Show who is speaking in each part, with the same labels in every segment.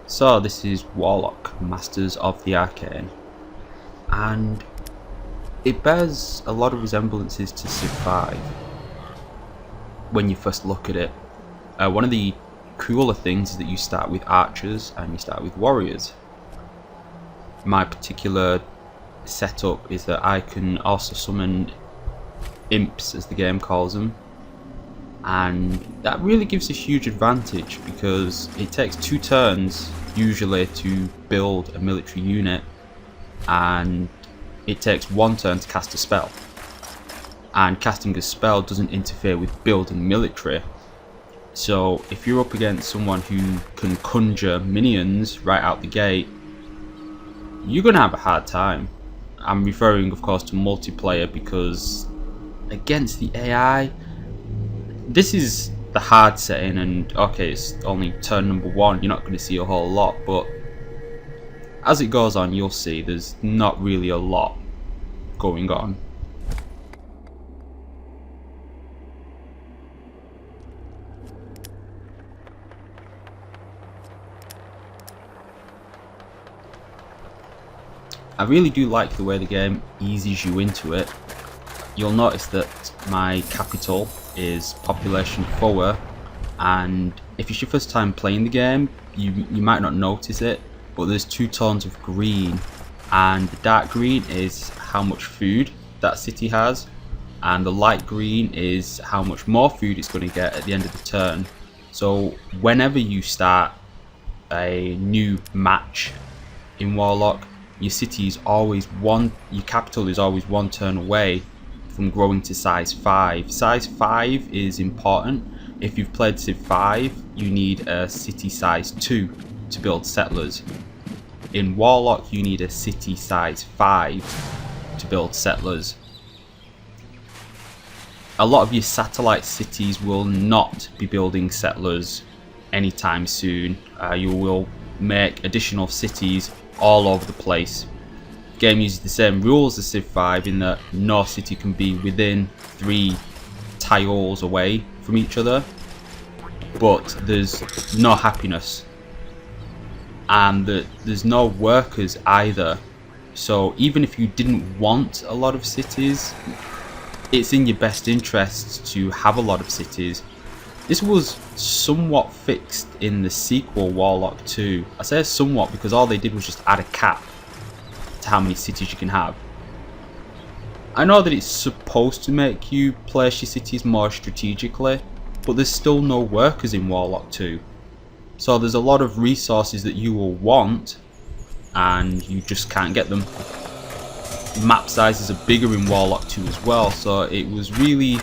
Speaker 1: So this is Warlock, Masters of the Arcane, and it bears a lot of resemblances to Civ 5 when you first look at it. One of the cooler things is that you start with archers and you start with warriors. My particular setup is that I can also summon imps, as the game calls them, and that really gives a huge advantage because it takes 2 turns usually to build a military unit, and it takes 1 turn to cast a spell, and casting a spell doesn't interfere with building military. So if you're up against someone who can conjure minions right out the gate, you're gonna have a hard time. I'm referring of course to multiplayer, because against the AI, this is the hard setting, and okay, it's only turn number 1, you're not going to see a whole lot, but as it goes on you'll see there's not really a lot going on. I really do like the way the game eases you into it. You'll notice that my capital is population 4, and if it's your first time playing the game, you might not notice it, but there's 2 tones of green, and the dark green is how much food that city has, and the light green is how much more food it's going to get at the end of the turn. So whenever you start a new match in Warlock, your city is always your capital is always 1 turn away from growing to size 5. Size 5 is important. If you've played Civ 5, you need a city size 2 to build settlers. In Warlock, you need a city size 5 to build settlers. A lot of your satellite cities will not be building settlers anytime soon. You will make additional cities all over the place. The game uses the same rules as Civ 5 in that no city can be within 3 tiles away from each other, but there's no happiness, and there's no workers either. So even if you didn't want a lot of cities, it's in your best interest to have a lot of cities. This was somewhat fixed in the sequel Warlock 2. I say somewhat because all they did was just add a cap to how many cities you can have. I know that it's supposed to make you place your cities more strategically, but there's still no workers in Warlock 2. So there's a lot of resources that you will want and you just can't get them. Map sizes are bigger in Warlock 2 as well, so it really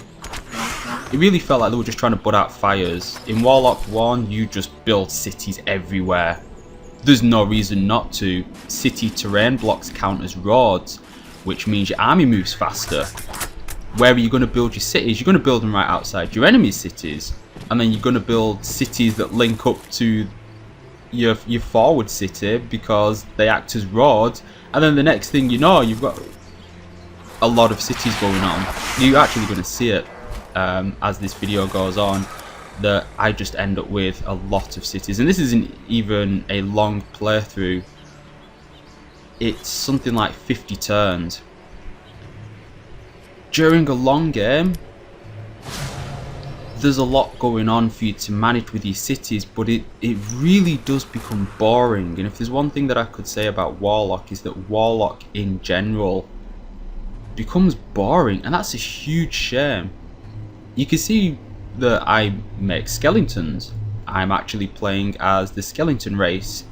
Speaker 1: felt like they were just trying to put out fires. In Warlock 1, you just build cities everywhere. There's no reason not to. City terrain blocks count as roads, which means your army moves faster. Where are you going to build your cities? You're going to build them right outside your enemy's cities, and then you're going to build cities that link up to your forward city because they act as roads, and then the next thing you know, you've got a lot of cities going on. You're actually going to see it as this video goes on, that I just end up with a lot of cities, and this isn't even a long playthrough. It's something like 50 turns. During a long game, there's a lot going on for you to manage with your cities, but it really does become boring. And if there's one thing that I could say about Warlock, is that Warlock in general becomes boring, and that's a huge shame. You can see that I make skeletons. I'm actually playing as the skeleton race.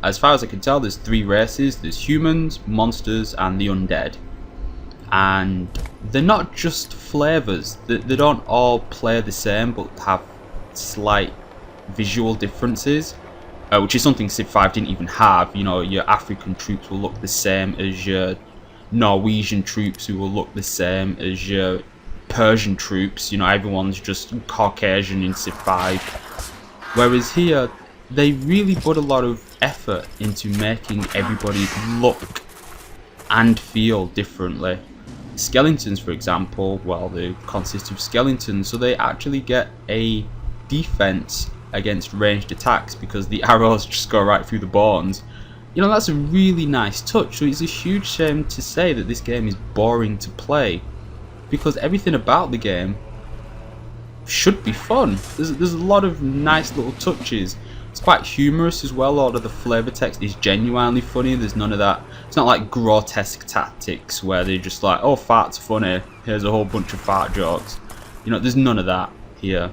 Speaker 1: As far as I can tell, there's 3 races. There's humans, monsters, and the undead. And they're not just flavours. They don't all play the same, but have slight visual differences, which is something Civ 5 didn't even have. You know, your African troops will look the same as your Norwegian troops, who will look the same as your Persian troops. You know, everyone's just Caucasian in Civ 5. Whereas here, they really put a lot of effort into making everybody look and feel differently. Skeletons, for example, well, they consist of skeletons, so they actually get a defense against ranged attacks because the arrows just go right through the bones. You know, that's a really nice touch. So it's a huge shame to say that this game is boring to play, because everything about the game should be fun. There's a lot of nice little touches. It's quite humorous as well. A lot of the flavor text is genuinely funny. There's none of that. It's not like grotesque tactics where they're just like, oh, fart's funny, here's a whole bunch of fart jokes. You know, there's none of that here.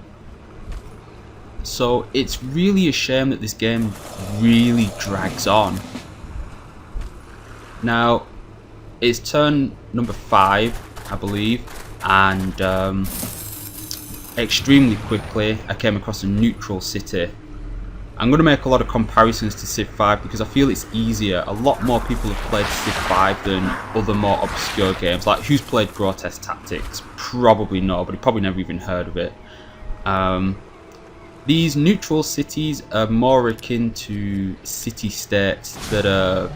Speaker 1: So it's really a shame that this game really drags on. Now, it's turn number 5, I believe, and extremely quickly I came across a neutral city. I'm going to make a lot of comparisons to Civ 5 because I feel it's easier. A lot more people have played Civ 5 than other more obscure games. Like, who's played Grotesque Tactics? Probably nobody. Probably never even heard of it. These neutral cities are more akin to city-states that are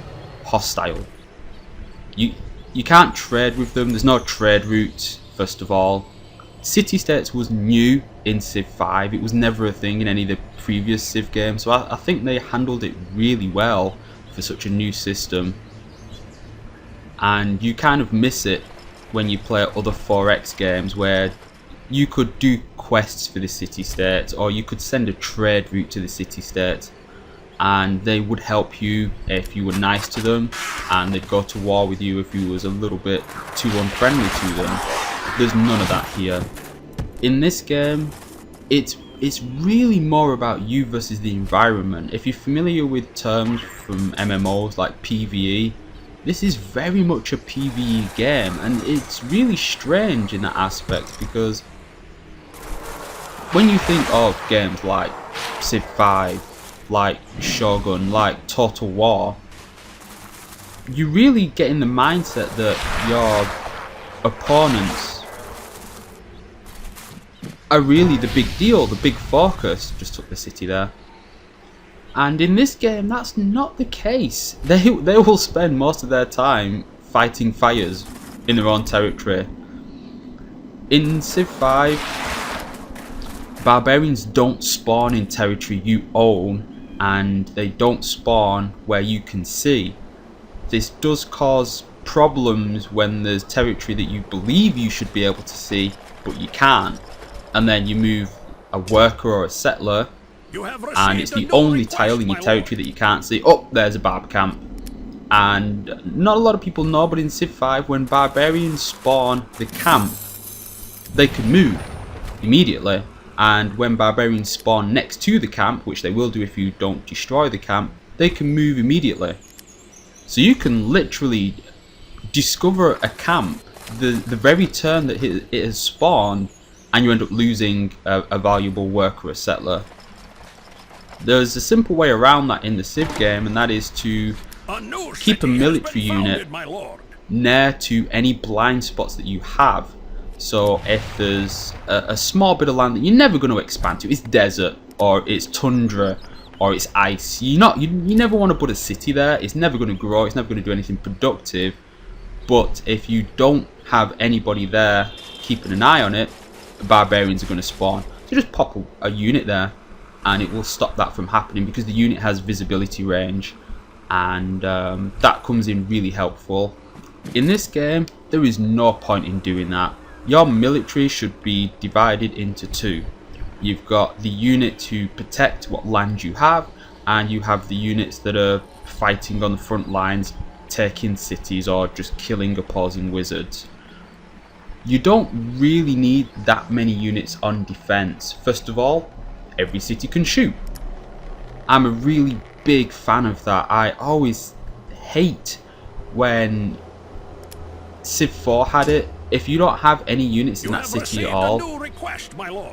Speaker 1: hostile. You can't trade with them. There's no trade routes, first of all. City-states was new in Civ 5. It was never a thing in any of the previous Civ games, so I think they handled it really well for such a new system. And you kind of miss it when you play other 4X games where you could do quests for the city-states, or you could send a trade route to the city-states, and they would help you if you were nice to them, and they'd go to war with you if you was a little bit too unfriendly to them. There's none of that here. In this game, it's really more about you versus the environment. If you're familiar with terms from MMOs like PvE, this is very much a PvE game, and it's really strange in that aspect, because when you think of games like Civ 5, like Shogun, like Total War, you really get in the mindset that your opponents are really the big deal, the big focus. Just took the city there. And in this game, that's not the case. They will spend most of their time fighting fires in their own territory. In Civ 5, barbarians don't spawn in territory you own, and they don't spawn where you can see. This does cause problems when there's territory that you believe you should be able to see, but you can't. And then you move a worker or a settler, and it's the only tile in your territory that you can't see. Oh, there's a barb camp. And not a lot of people know, but in Civ 5, when barbarians spawn the camp, they can move immediately. And when barbarians spawn next to the camp, which they will do if you don't destroy the camp, they can move immediately. So you can literally discover a camp the very turn that it has spawned, and you end up losing a valuable worker or a settler. There's a simple way around that in the Civ game, and that is to keep a military unit near to any blind spots that you have. So if there's a small bit of land that you're never going to expand to, it's desert, or it's tundra, or it's ice, you never want to put a city there. It's never going to grow, it's never going to do anything productive. But if you don't have anybody there keeping an eye on it, barbarians are going to spawn. So just pop a unit there, and it will stop that from happening, because the unit has visibility range, and that comes in really helpful. In this game, there is no point in doing that. Your military should be divided into two. You've got the unit to protect what land you have, and you have the units that are fighting on the front lines, taking cities or just killing opposing wizards. You don't really need that many units on defense. First of all, every city can shoot. I'm a really big fan of that. I always hate when Civ 4 had it. If you don't have any units in that city at all,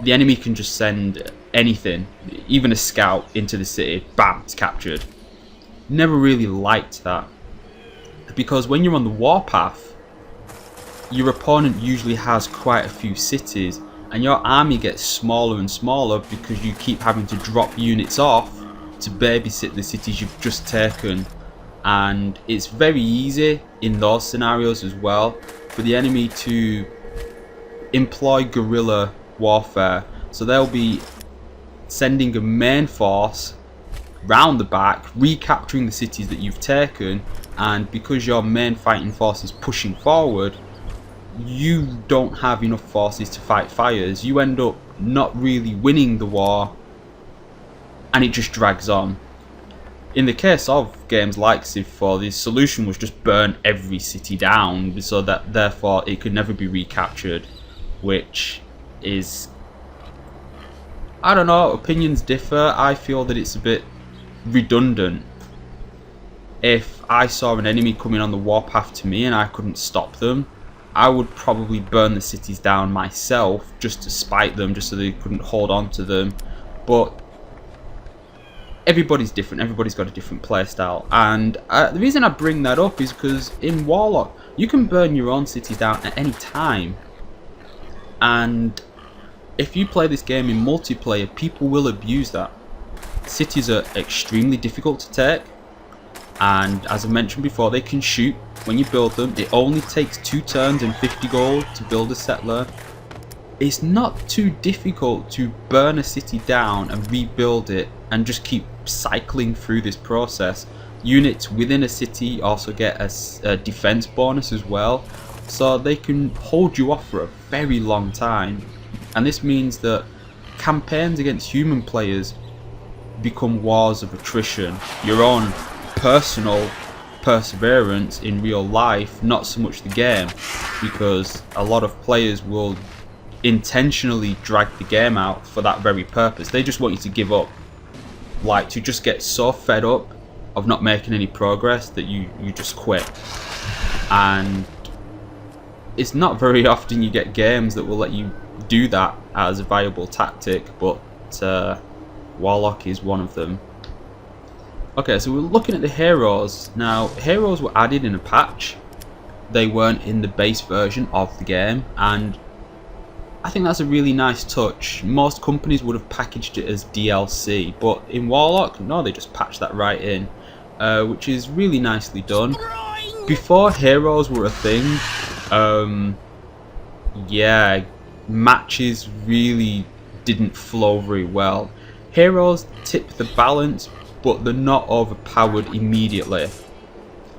Speaker 1: the enemy can just send anything, even a scout, into the city. Bam, it's captured. Never really liked that, because when you're on the warpath, your opponent usually has quite a few cities, and your army gets smaller and smaller because you keep having to drop units off to babysit the cities you've just taken. And it's very easy in those scenarios as well for the enemy to employ guerrilla warfare. So they'll be sending a main force round the back, recapturing the cities that you've taken, and because your main fighting force is pushing forward, you don't have enough forces to fight fires. You end up not really winning the war, and it just drags on. In the case of games like Civ 4, the solution was just burn every city down, so that therefore it could never be recaptured, which is, I don't know, opinions differ. I feel that it's a bit redundant. If I saw an enemy coming on the warpath to me and I couldn't stop them, I would probably burn the cities down myself just to spite them, just so they couldn't hold on to them. But everybody's different, everybody's got a different playstyle, and the reason I bring that up is because in Warlock you can burn your own cities down at any time, and if you play this game in multiplayer, people will abuse that. Cities are extremely difficult to take, and as I mentioned before, they can shoot when you build them. It only takes 2 turns and 50 gold to build a settler. It's not too difficult to burn a city down and rebuild it and just keep cycling through this process. Units within a city also get a defense bonus as well, so they can hold you off for a very long time. And this means that campaigns against human players become wars of attrition. Your own personal perseverance in real life, not so much the game, because a lot of players will intentionally drag the game out for that very purpose. They just want you to give up, like to just get so fed up of not making any progress that you just quit. And it's not very often you get games that will let you do that as a viable tactic, but Warlock is one of them. Okay, so we're looking at the heroes. Now, heroes were added in a patch. They weren't in the base version of the game, and I think that's a really nice touch. Most companies would have packaged it as DLC, but in Warlock, no, they just patched that right in, which is really nicely done. Before heroes were a thing, yeah, matches really didn't flow very well. Heroes tip the balance, but they're not overpowered immediately.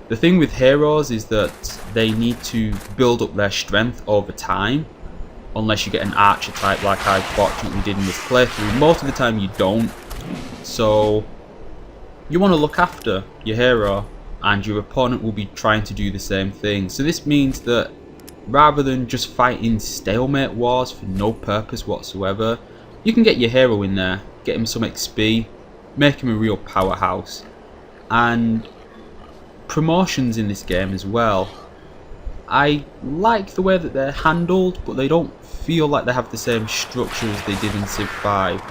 Speaker 1: The thing with heroes is that they need to build up their strength over time, unless you get an archer type like I fortunately did in this playthrough. Most of the time you don't, so you want to look after your hero, and your opponent will be trying to do the same thing. So this means that rather than just fighting stalemate wars for no purpose whatsoever, you can get your hero in there, get him some XP, make him a real powerhouse. And promotions in this game as well, I like the way that they're handled, but they don't feel like they have the same structure as they did in Civ 5.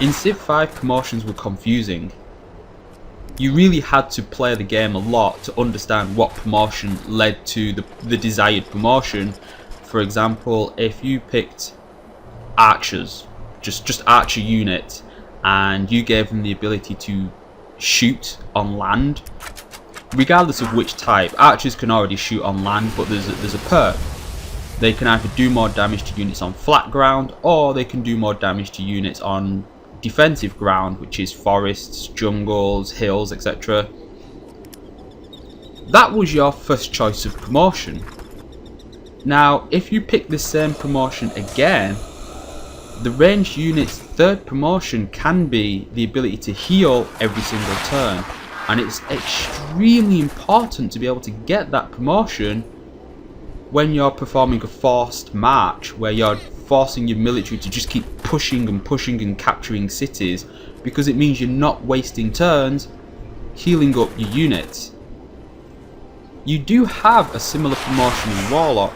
Speaker 1: In Civ 5, promotions were confusing. You really had to play the game a lot to understand what promotion led to the desired promotion. For example, if you picked archers, just archer units, and you gave them the ability to shoot on land, regardless of which type. Archers can already shoot on land, but there's a perk. They can either do more damage to units on flat ground, or they can do more damage to units on defensive ground, which is forests, jungles, hills, etc. That was your first choice of promotion. Now, if you pick the same promotion again, the ranged unit's third promotion can be the ability to heal every single turn, and it's extremely important to be able to get that promotion when you're performing a forced march, where you're forcing your military to just keep pushing and capturing cities, because it means you're not wasting turns healing up your units. You do have a similar promotion in Warlock,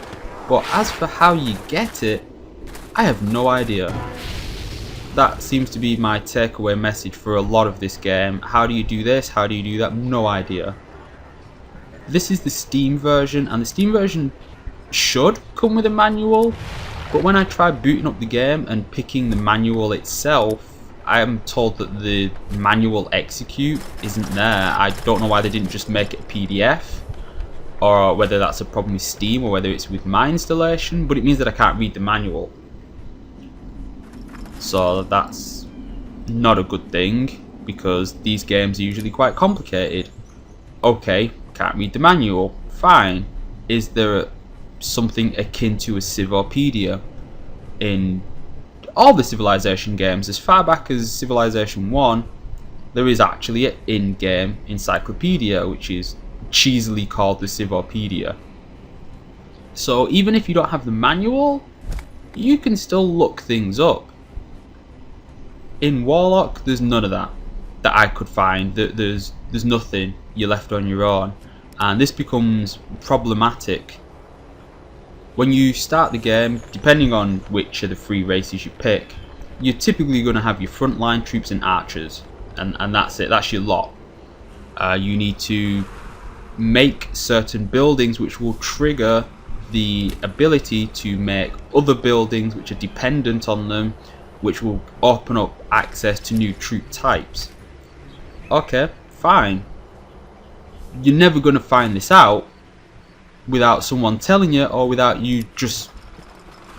Speaker 1: but as for how you get it, I have no idea. That seems to be my takeaway message for a lot of this game. How do you do this? How do you do that? No idea. This is the Steam version, and the Steam version should come with a manual, but when I try booting up the game and picking the manual itself, I am told that the manual execute isn't there. I don't know why they didn't just make it a PDF, or whether that's a problem with Steam or whether it's with my installation, but it means that I can't read the manual. So that's Not a good thing, because these games are usually quite complicated. Okay, can't read the manual, fine. Is there something akin to a Civilpedia in all the Civilization games? As far back as Civilization 1, there is actually an in-game encyclopedia, which is cheesily called the Civilpedia. So even if you don't have the manual, you can still look things up. In Warlock, there's none of that I could find. There's nothing. You're left on your own, and this becomes problematic when you start the game. Depending on which of the 3 races you pick, you're typically going to have your frontline troops and archers, and that's it. That's your lot. You need to make certain buildings which will trigger the ability to make other buildings which are dependent on them, which will open up access to new troop types. Okay, fine. You're never going to find this out without someone telling you, or without you just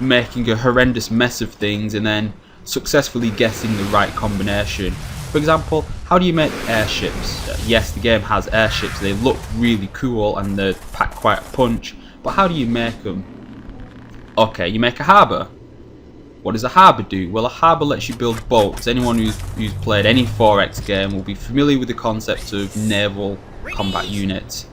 Speaker 1: making a horrendous mess of things and then successfully guessing the right combination. For example, how do you make airships? Yes, the game has airships. They look really cool and they pack quite a punch, but how do you make them? Okay, you make a harbour. What does a harbour do? Well, a harbour lets you build boats. Anyone who's played any 4X game will be familiar with the concept of naval combat units.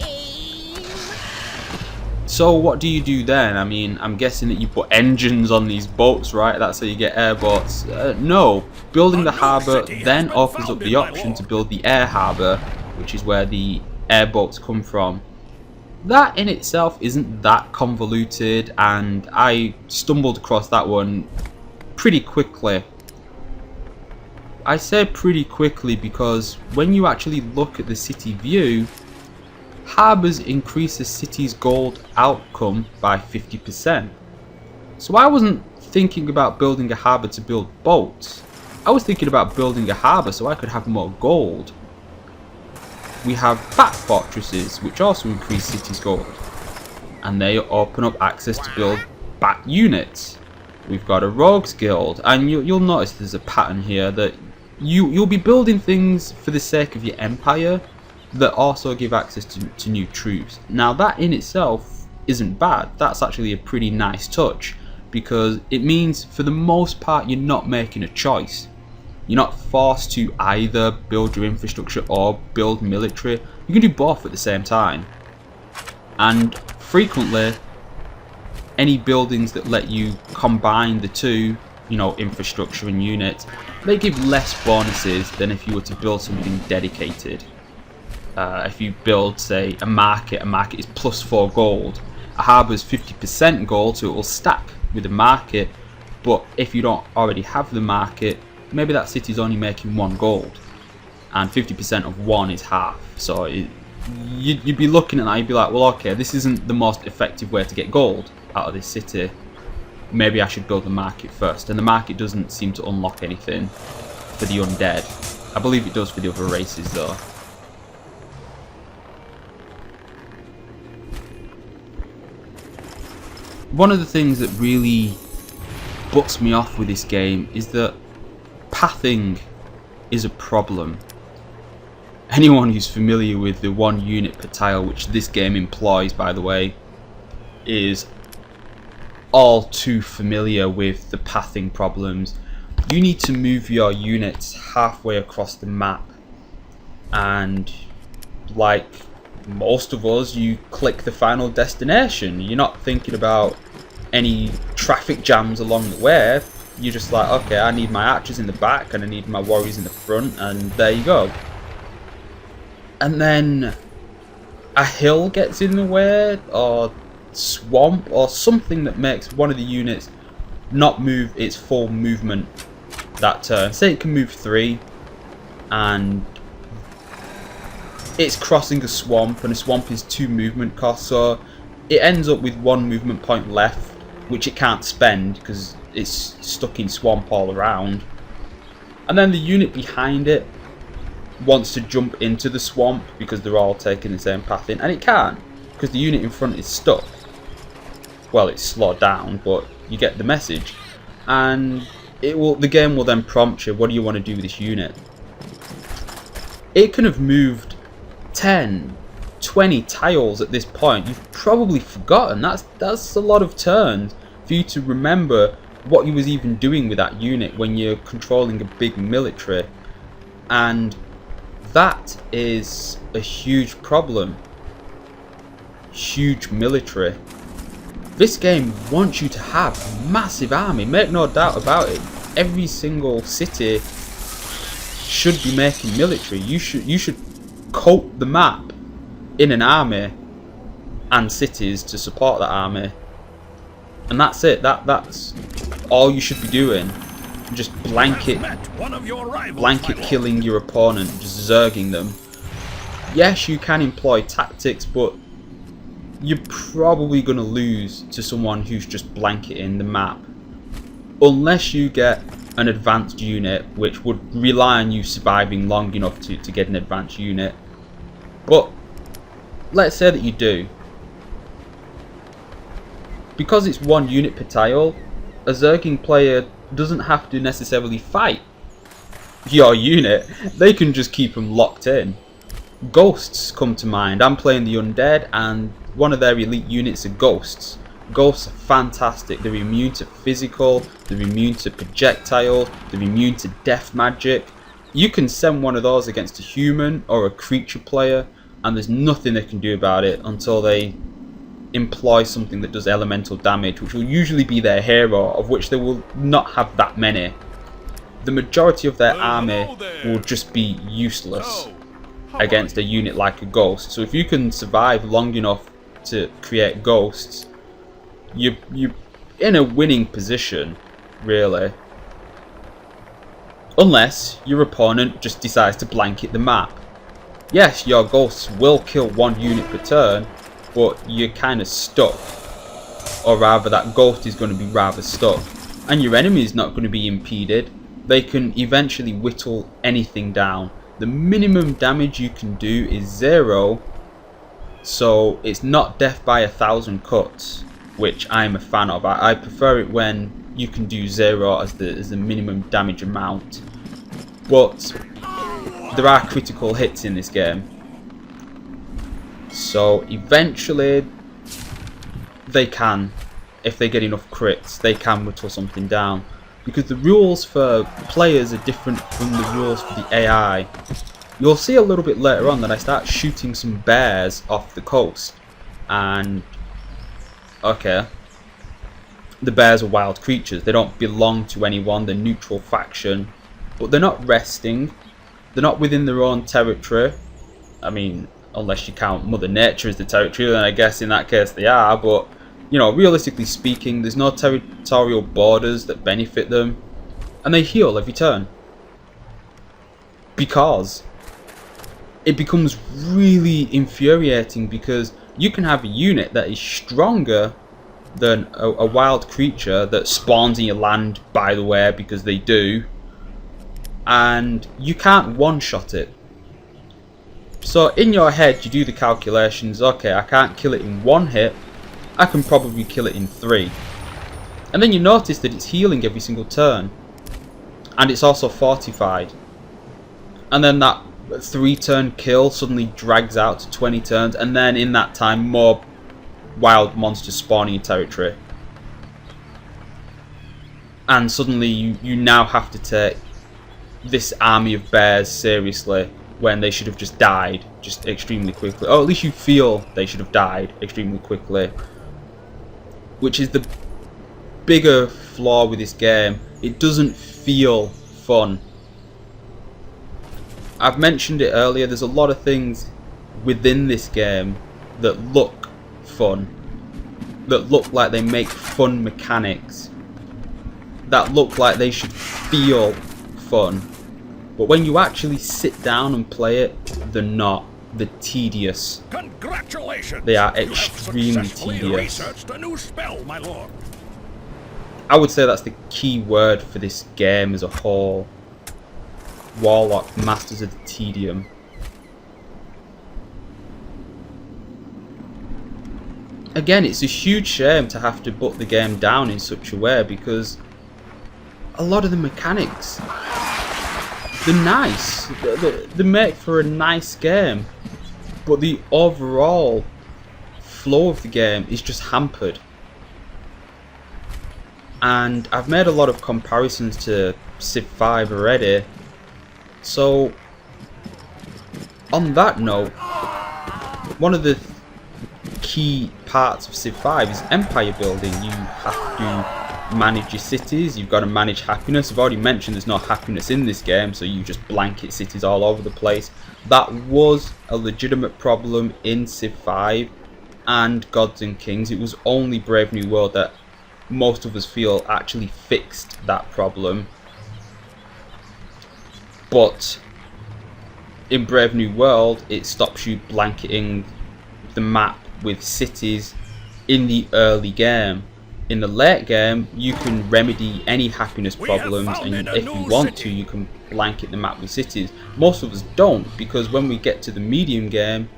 Speaker 1: So what do you do then? I mean, I'm guessing that you put engines on these boats, right? That's how you get airboats. No. Building the harbour then opens up the option to build the air harbour, which is where the airboats come from. That in itself isn't that convoluted, and I stumbled across that one pretty quickly. I say pretty quickly because when you actually look at the city view, harbours increase the city's gold outcome by 50%. So I wasn't thinking about building a harbour to build boats. I was thinking about building a harbour so I could have more gold. We have bat fortresses, which also increase city's gold, and they open up access to build bat units. We've got a rogues guild, and you'll notice there's a pattern here that you'll be building things for the sake of your empire that also give access to new troops. Now that in itself isn't bad. That's actually a pretty nice touch, because it means for the most part you're not making a choice. You're not forced to either build your infrastructure or build military. You can do both at the same time. And frequently, any buildings that let you combine the two, infrastructure and units, they give less bonuses than if you were to build something dedicated. If you build, say, a market is plus 4 gold. A harbour is 50% gold, so it will stack with the market. But if you don't already have the market, maybe that city's only making 1 gold, and 50% of 1 is half. So you'd be looking at that, you'd be like, well, okay, this isn't the most effective way to get gold out of this city. Maybe I should build the market first. And the market doesn't seem to unlock anything for the undead. I believe it does for the other races though. One of the things that really butts me off with this game is that pathing is a problem. Anyone who's familiar with the 1 unit per tile, which this game employs, by the way, is all too familiar with the pathing problems. You need to move your units halfway across the map, and like most of us, you click the final destination. You're not thinking about any traffic jams along the way. You're just like, okay, I need my archers in the back and I need my warriors in the front, and there you go. And then a hill gets in the way, or swamp, or something that makes one of the units not move its full movement that turn. Say it can move 3, and it's crossing a swamp, and a swamp is 2 movement costs, so it ends up with 1 movement point left, which it can't spend because it's stuck in swamp all around. And then the unit behind it wants to jump into the swamp because they're all taking the same path in, and it can't because the unit in front is stuck. Well, it's slowed down, but you get the message. And the game will then prompt you, what do you want to do with this unit? It can have moved 10, 20 tiles at this point. You've probably forgotten. That's a lot of turns for you to remember what you was even doing with that unit when you're controlling a big military. And that is a huge problem. Huge military. This game wants you to have a massive army, make no doubt about it. Every single city should be making military. You should coat the map in an army and cities to support that army. And that's it. That's all you should be doing. Just blanket killing your opponent, just zerging them. Yes, you can employ tactics, but you're probably going to lose to someone who's just blanketing the map. Unless you get an advanced unit, which would rely on you surviving long enough to get an advanced unit. But let's say that you do. Because it's one unit per tile, a zerging player doesn't have to necessarily fight your unit. They can just keep them locked in. Ghosts come to mind. I'm playing the undead, and one of their elite units are ghosts. Ghosts are fantastic. They're immune to physical, they're immune to projectile, they're immune to death magic. You can send one of those against a human or a creature player, and there's nothing they can do about it until they employ something that does elemental damage, which will usually be their hero, of which they will not have that many. The majority of their army will just be useless against a unit like a ghost. So if you can survive long enough to create ghosts, you're in a winning position, really. Unless your opponent just decides to blanket the map. Yes, your ghosts will kill one unit per turn, but you're kind of stuck. Or rather, that ghost is going to be rather stuck. And your enemy is not going to be impeded. They can eventually whittle anything down. The minimum damage you can do is 0. So it's not death by 1,000 cuts, which I'm a fan of. I prefer it when you can do 0 as the minimum damage amount. But there are critical hits in this game. So eventually they can, if they get enough crits, they can whittle something down. Because the rules for players are different from the rules for the AI. You'll see a little bit later on that I start shooting some bears off the coast. And okay, the bears are wild creatures. They don't belong to anyone. They're neutral faction. But they're not resting. They're not within their own territory. I mean, unless you count Mother Nature as the territory, then I guess in that case they are. But, you know, realistically speaking, there's no territorial borders that benefit them. And they heal every turn. Because it becomes really infuriating, because you can have a unit that is stronger than a wild creature that spawns in your land, by the way, because they do. And you can't one-shot it. So in your head you do the calculations, okay, I can't kill it in 1 hit, I can probably kill it in 3. And then you notice that it's healing every single turn. And it's also fortified. And then that 3-turn kill suddenly drags out to 20 turns, and then in that time more wild monsters spawn in your territory. And suddenly you now have to take this army of bears seriously, when they should have just died just extremely quickly. Or at least you feel they should have died extremely quickly. Which is the bigger flaw with this game. It doesn't feel fun. I've mentioned it earlier, there's a lot of things within this game that look fun. That look like they make fun mechanics. That look like they should feel fun. But when you actually sit down and play it, they're not. They're tedious.
Speaker 2: Congratulations!
Speaker 1: They are extremely tedious.
Speaker 2: Researched a new spell, my lord.
Speaker 1: I would say that's the key word for this game as a whole. Warlock, Masters of the Tedium. Again, it's a huge shame to have to put the game down in such a way, because a lot of the mechanics, they're nice. They make for a nice game, but the overall flow of the game is just hampered. And I've made a lot of comparisons to Civ 5 already. So, on that note, one of the key parts of Civ 5 is empire building. You have to manage your cities, you've got to manage happiness. I've already mentioned there's no happiness in this game, so you just blanket cities all over the place. That was a legitimate problem in Civ 5 and Gods and Kings. It was only Brave New World that most of us feel actually fixed that problem. But in Brave New World, it stops you blanketing the map with cities in the early game. In the late game, you can remedy any happiness problems, and if you want to, you can blanket the map with cities. Most of us don't, because when we get to the medium game,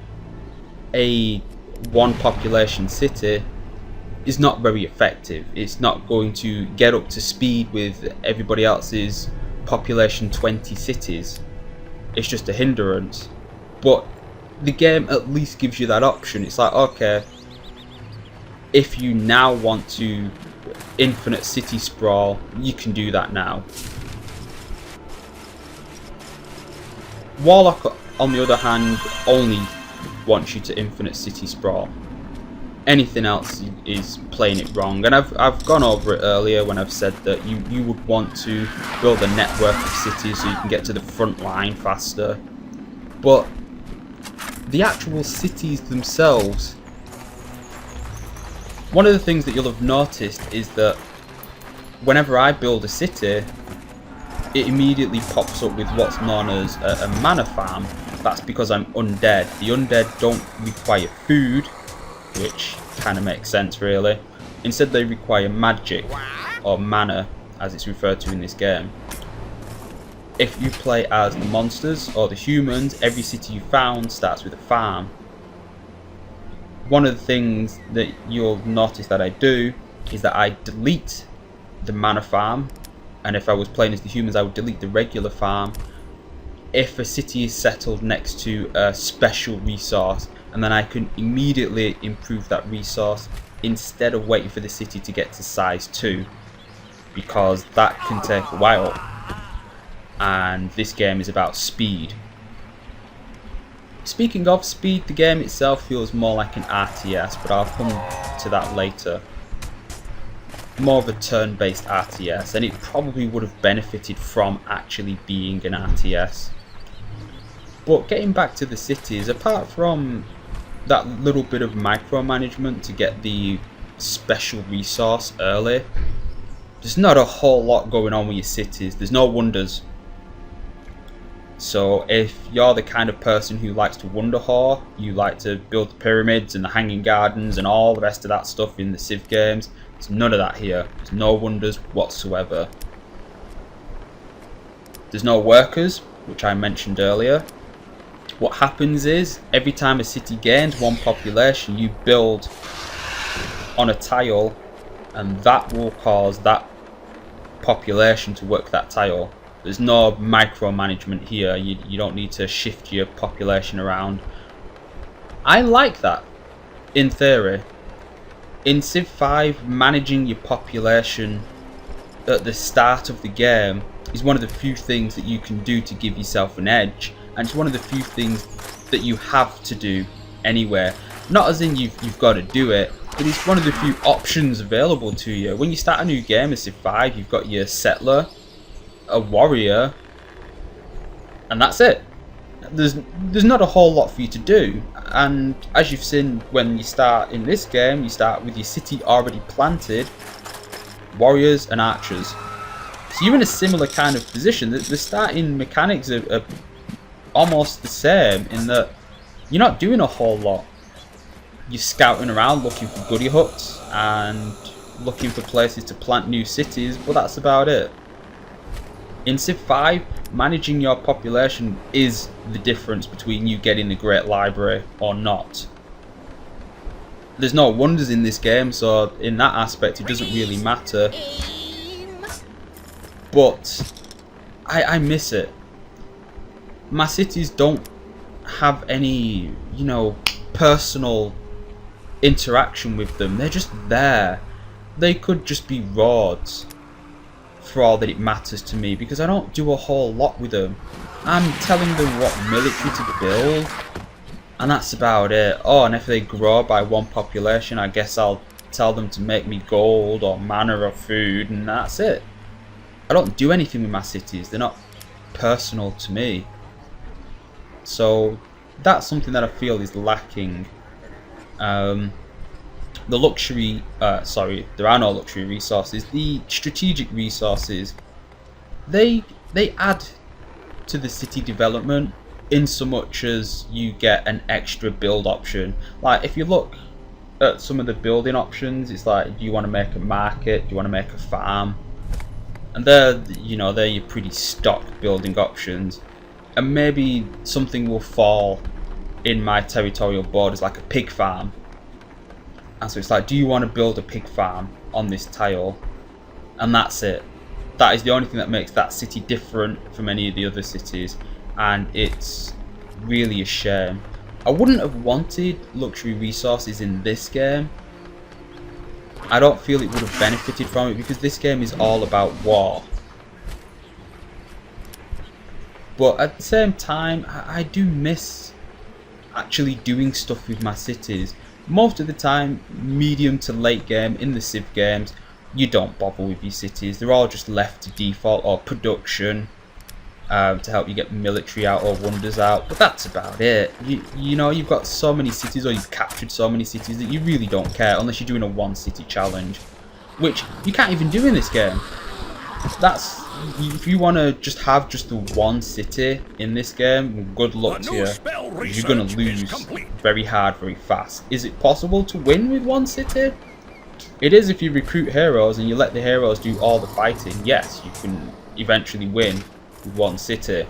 Speaker 1: a one population city is not very effective. It's not going to get up to speed with everybody else's population 20 cities. It's just a hindrance. But the game at least gives you that option. It's like, okay, if you now want to infinite city sprawl, you can do that now. Warlock, on the other hand, only wants you to infinite city sprawl. Anything else is playing it wrong, and I've gone over it earlier when I've said that you would want to build a network of cities so you can get to the front line faster. But the actual cities themselves, one of the things that you'll have noticed is that whenever I build a city, it immediately pops up with what's known as a mana farm. That's because I'm undead. The undead don't require food, which kind of makes sense really. Instead they require magic, or mana as it's referred to in this game. If you play as the monsters or the humans, every city you found starts with a farm. One of the things that you'll notice that I do is that I delete the mana farm, and if I was playing as the humans I would delete the regular farm if a city is settled next to a special resource, and then I can immediately improve that resource instead of waiting for the city to get to size 2, because that can take a while, and this game is about speed. Speaking of speed, the game itself feels more like an RTS, but I'll come to that later. More of a turn-based RTS, and it probably would have benefited from actually being an RTS. But getting back to the cities, apart from that little bit of micromanagement to get the special resource early, there's not a whole lot going on with your cities. There's no wonders. So if you're the kind of person who likes to wonder whore, you like to build the pyramids and the hanging gardens and all the rest of that stuff in the Civ games, there's none of that here. There's no wonders whatsoever. There's no workers, which I mentioned earlier. What happens is, every time a city gains one population, you build on a tile, and that will cause that population to work that tile. There's no micromanagement here. You don't need to shift your population around. I like that, in theory. In Civ 5, managing your population at the start of the game is one of the few things that you can do to give yourself an edge, and it's one of the few things that you have to do anyway. Not as in you've got to do it, but it's one of the few options available to you. When you start a new game in Civ 5, you've got your settler, a warrior, and that's it. There's not a whole lot for you to do, and as you've seen when you start in this game, you start with your city already planted, warriors and archers. So you're in a similar kind of position. The starting mechanics are almost the same in that you're not doing a whole lot. You're scouting around looking for goodie huts and looking for places to plant new cities, but that's about it. In Civ 5, managing your population is the difference between you getting the Great Library or not. There's no wonders in this game, so in that aspect it doesn't really matter. but I miss it. My cities don't have any, you know, personal interaction with them. They're just there. They could just be roads for all that it matters to me, because I don't do a whole lot with them. I'm telling them what military to build, and that's about it. Oh, and if they grow by one population, I guess I'll tell them to make me gold or mana or food, and that's it. I don't do anything with my cities. They're not personal to me. So that's something that I feel is lacking. The luxury, sorry, there are no luxury resources. The strategic resources, they add to the city development in so much as you get an extra build option. Like if you look at some of the building options, it's like, do you want to make a market? Do you want to make a farm? And they're, you know, they're your pretty stock building options. And maybe something will fall in my territorial borders, like a pig farm. And so it's like, do you want to build a pig farm on this tile? And that's it. That is the only thing that makes that city different from any of the other cities. And it's really a shame. I wouldn't have wanted luxury resources in this game. I don't feel it would have benefited from it, because this game is all about war. But at the same time, I do miss actually doing stuff with my cities. Most of the time, medium to late game in the Civ games, you don't bother with your cities. They're all just left to default or production to help you get military out or wonders out. But that's about it. You know, you've got so many cities, or you've captured so many cities, that you really don't care unless you're doing a one city challenge, which you can't even do in this game. That's, if you want to just have just the one city in this game, good luck to you. You're going to lose very hard, very fast. Is it possible to win with one city? It is if you recruit heroes and you let the heroes do all the fighting. Yes, you can eventually win with one city.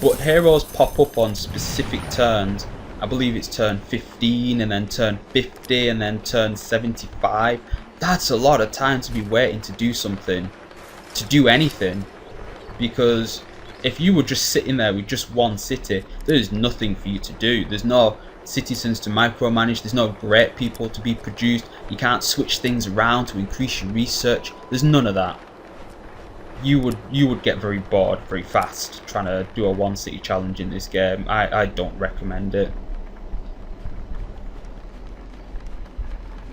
Speaker 1: But heroes pop up on specific turns. I believe it's turn 15 and then turn 50 and then turn 75. That's a lot of time to be waiting to do something, to do anything, because if you were just sitting there with just one city, there's nothing for you to do. There's no citizens to micromanage, there's no great people to be produced, you can't switch things around to increase your research, there's none of that. You would get very bored very fast trying to do a one city challenge in this game. I don't recommend it.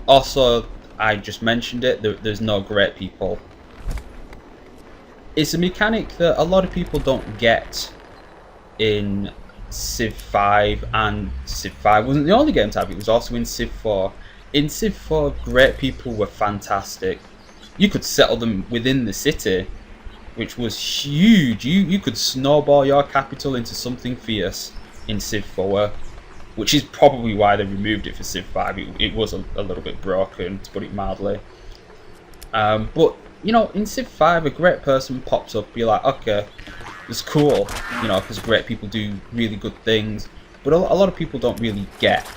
Speaker 1: Also, I just mentioned it, there's no great people. It's a mechanic that a lot of people don't get in Civ 5, and Civ 5 wasn't the only game to have it, was also in Civ 4. In Civ 4, great people were fantastic. You could settle them within the city, which was huge. You could snowball your capital into something fierce in Civ 4. Which is probably why they removed it for Civ 5. It was a little bit broken, to put it mildly. But, you know, in Civ 5, a great person pops up, you're like, okay, it's cool, you know, because great people do really good things. But a lot of people don't really get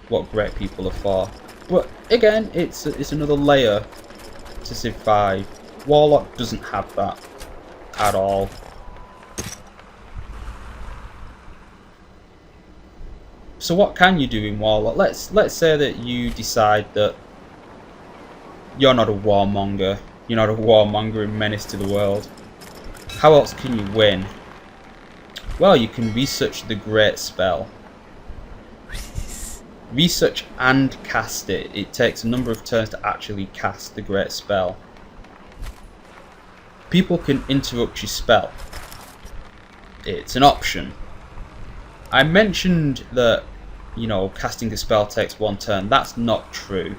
Speaker 1: what great people are for. But, again, it's another layer to Civ 5. Warlock doesn't have that at all. So what can you do in Warlock? Let's say that you decide that you're not a warmonger. You're not a warmongering menace to the world. How else can you win? Well, you can research the great spell. Research and cast it. It takes a number of turns to actually cast the great spell. People can interrupt your spell. It's an option. I mentioned that, you know, casting a spell takes one turn. That's not true.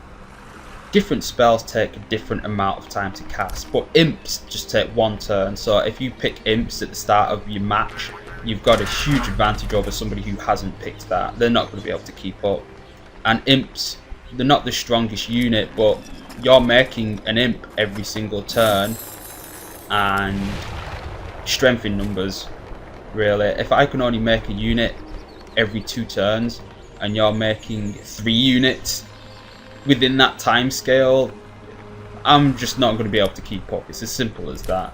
Speaker 1: Different spells take a different amount of time to cast, but imps just take one turn. So if you pick imps at the start of your match, you've got a huge advantage over somebody who hasn't picked that. They're not going to be able to keep up. And imps, they're not the strongest unit, but you're making an imp every single turn, and strength in numbers. Really, if I can only make a unit every 2 turns and you're making 3 units within that time scale, I'm just not going to be able to keep up. It's as simple as that.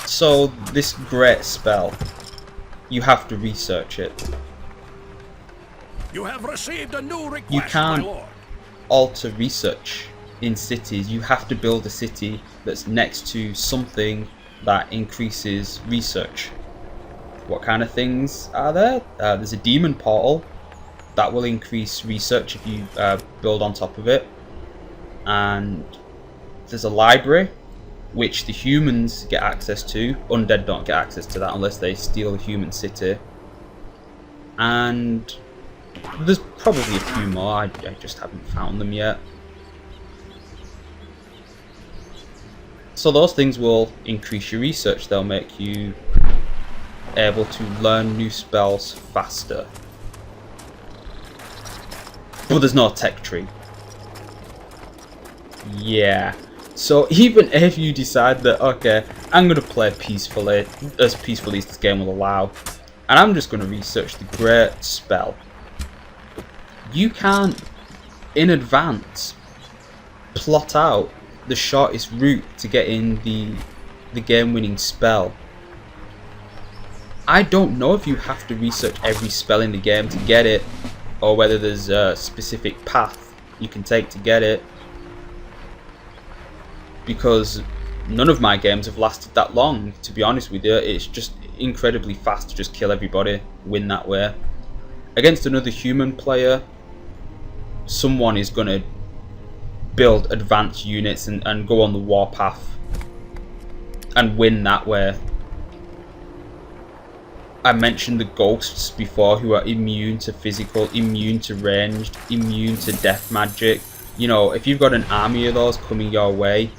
Speaker 1: So this great spell, you have to research it.
Speaker 2: You have received a new request,
Speaker 1: You
Speaker 2: my
Speaker 1: can't
Speaker 2: lord.
Speaker 1: alter research in cities. You have to build a city that's next to something that increases research. What kind of things are there? There's a demon portal that will increase research if you build on top of it. And there's a library which the humans get access to. Undead don't get access to that unless they steal a human city. And there's probably a few more. I just haven't found them yet. So those things will increase your research. They'll make you able to learn new spells faster. But there's no tech tree. Yeah. So even if you decide that, okay, I'm going to play peacefully as this game will allow, and I'm just going to research the great spell, you can't in advance plot out the shortest route to getting the game-winning spell. I don't know if you have to research every spell in the game to get it, or whether there's a specific path you can take to get it, because none of my games have lasted that long, to be honest with you. It's just incredibly fast to just kill everybody, win that way. Against another human player, someone is going to build advanced units and go on the warpath and win that way. I mentioned the ghosts before, who are immune to physical, immune to ranged, immune to death magic. You know, if you've got an army of those coming your way,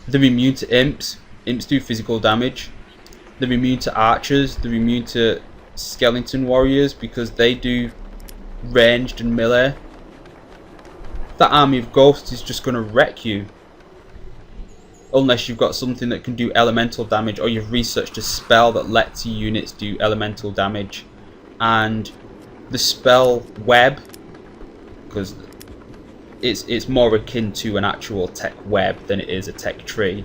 Speaker 1: they're immune to imps. Imps do physical damage. They're immune to archers. They're immune to skeleton warriors because they do ranged and melee. That army of ghosts is just going to wreck you. Unless you've got something that can do elemental damage, or you've researched a spell that lets your units do elemental damage. And the spell web, because it's more akin to an actual tech web than it is a tech tree,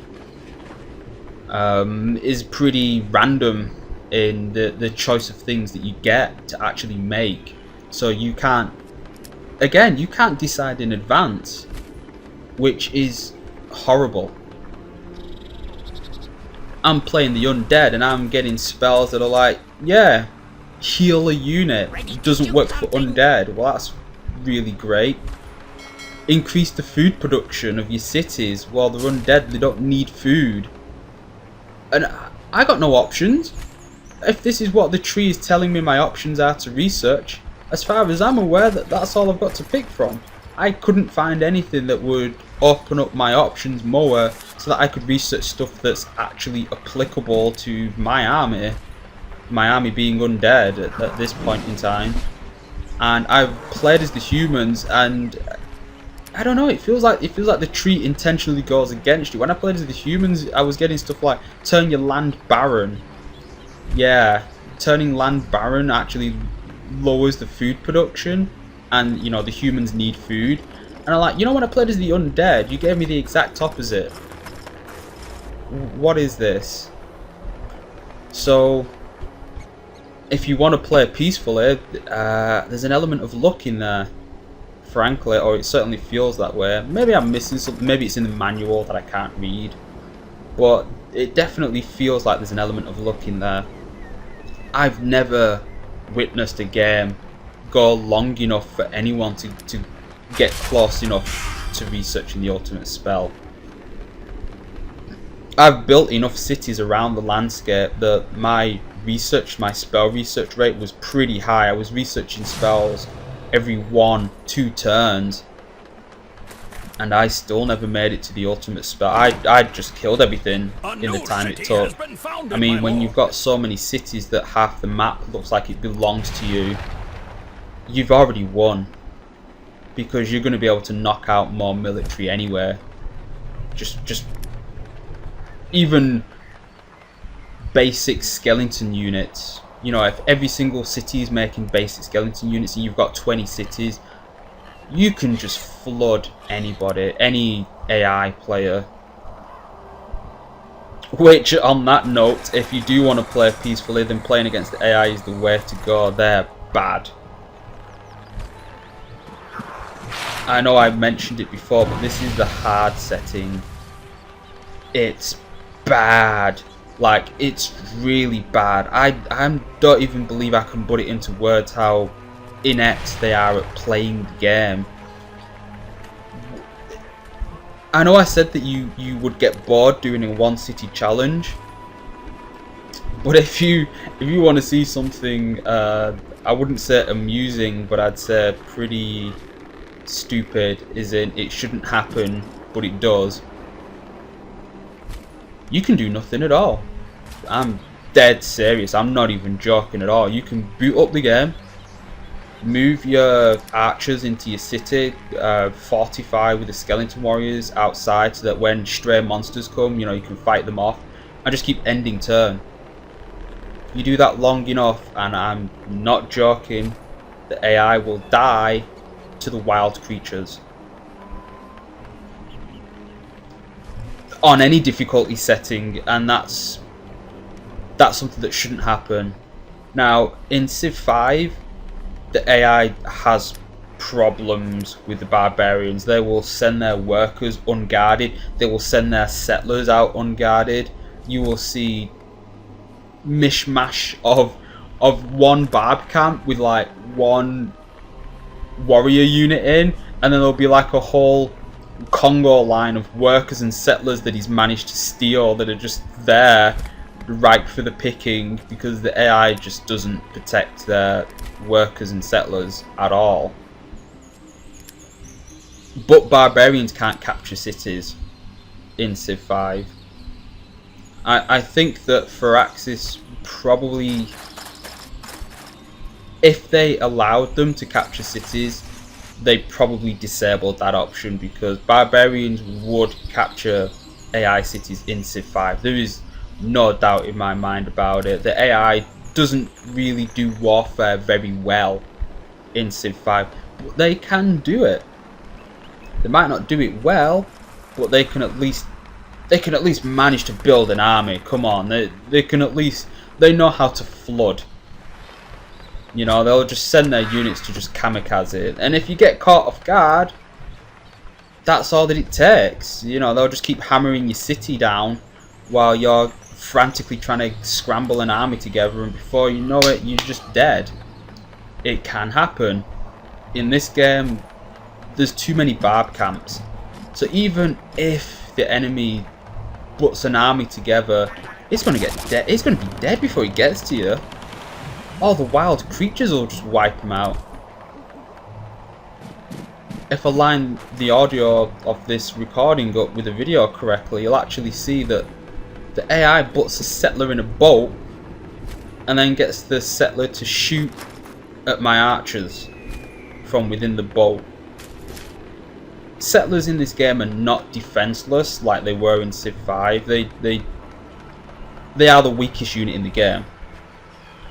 Speaker 1: is pretty random in the choice of things that you get to actually make. So you can't, again, you can't decide in advance, which is horrible. I'm playing the undead and I'm getting spells that are like, yeah, heal a unit. It doesn't work for undead. Well, that's really great. Increase the food production of your cities. Well, they're undead, they don't need food. And I got no options. If this is what the tree is telling me my options are to research, as far as I'm aware, that's all I've got to pick from. I couldn't find anything that would open up my options more so that I could research stuff that's actually applicable to my army being undead at this point in time. And I've played as the humans, and I don't know, it feels like the tree intentionally goes against you. When I played as the humans, I was getting stuff like turn your land barren. Yeah, turning land barren actually lowers the food production, and you know, the humans need food. And I'm like, you know, when I played as the undead, you gave me the exact opposite. What is this? So if you want to play peacefully, there's an element of luck in there, frankly, or it certainly feels that way. Maybe I'm missing something, maybe it's in the manual that I can't read, but it definitely feels like there's an element of luck in there. I've never witnessed a game go long enough for anyone to get close enough to researching the ultimate spell. I've built enough cities around the landscape that my spell research rate was pretty high. I was researching spells every 1-2 turns, and I still never made it to the ultimate spell. I just killed everything in the time it took. I mean, when you've got so many cities that half the map looks like it belongs to you, you've already won, because you're going to be able to knock out more military anyway. Just even basic skeleton units You know, if every single city is making basic skeleton units and you've got 20 cities, you can just flood anybody, any AI player. Which, on that note, if you do want to play peacefully, then playing against the AI is the way to go. They're bad. I know I mentioned it before, but this is the hard setting. It's bad. Like, it's really bad. I don't even believe I can put it into words how inept they are at playing the game. I know I said that you would get bored doing a one city challenge, but if you want to see something, I wouldn't say amusing, but I'd say pretty stupid, as in it shouldn't happen, but it does. You can do nothing at all. I'm dead serious. I'm not even joking at all. You can boot up the game, move your archers into your city, fortify with the skeleton warriors outside so that when stray monsters come, you know, you can fight them off, and just keep ending turn. You do that long enough, and I'm not joking, the AI will die to the wild creatures. On any difficulty setting, and that's something that shouldn't happen. Now, in Civ 5, the AI has problems with the barbarians. They will send their workers unguarded. They will send their settlers out unguarded. You will see mishmash of one barb camp with like one warrior unit in, and then there'll be like a whole Congo line of workers and settlers that he's managed to steal that are just there, ripe for the picking, because the AI just doesn't protect their workers and settlers at all. But barbarians can't capture cities in Civ 5. I think that Firaxis probably, if they allowed them to capture cities, they probably disabled that option, because barbarians would capture AI cities in Civ 5. There is no doubt in my mind about it. The AI doesn't really do warfare very well in Civ 5, but they can do it. They might not do it well, but they can at least manage to build an army. Come on, they can at least, they know how to flood. You know, they'll just send their units to just kamikaze it, and if you get caught off guard, that's all that it takes. You know, they'll just keep hammering your city down while you're frantically trying to scramble an army together, and before you know it, you're just dead. It can happen. In this game, there's too many barb camps, so even if the enemy puts an army together, it's going to get dead. It's going to be dead before it gets to you. All the wild creatures will just wipe them out. If I line the audio of this recording up with the video correctly, you'll actually see that the AI puts a settler in a boat and then gets the settler to shoot at my archers from within the boat. Settlers in this game are not defenseless like they were in Civ 5. They are the weakest unit in the game.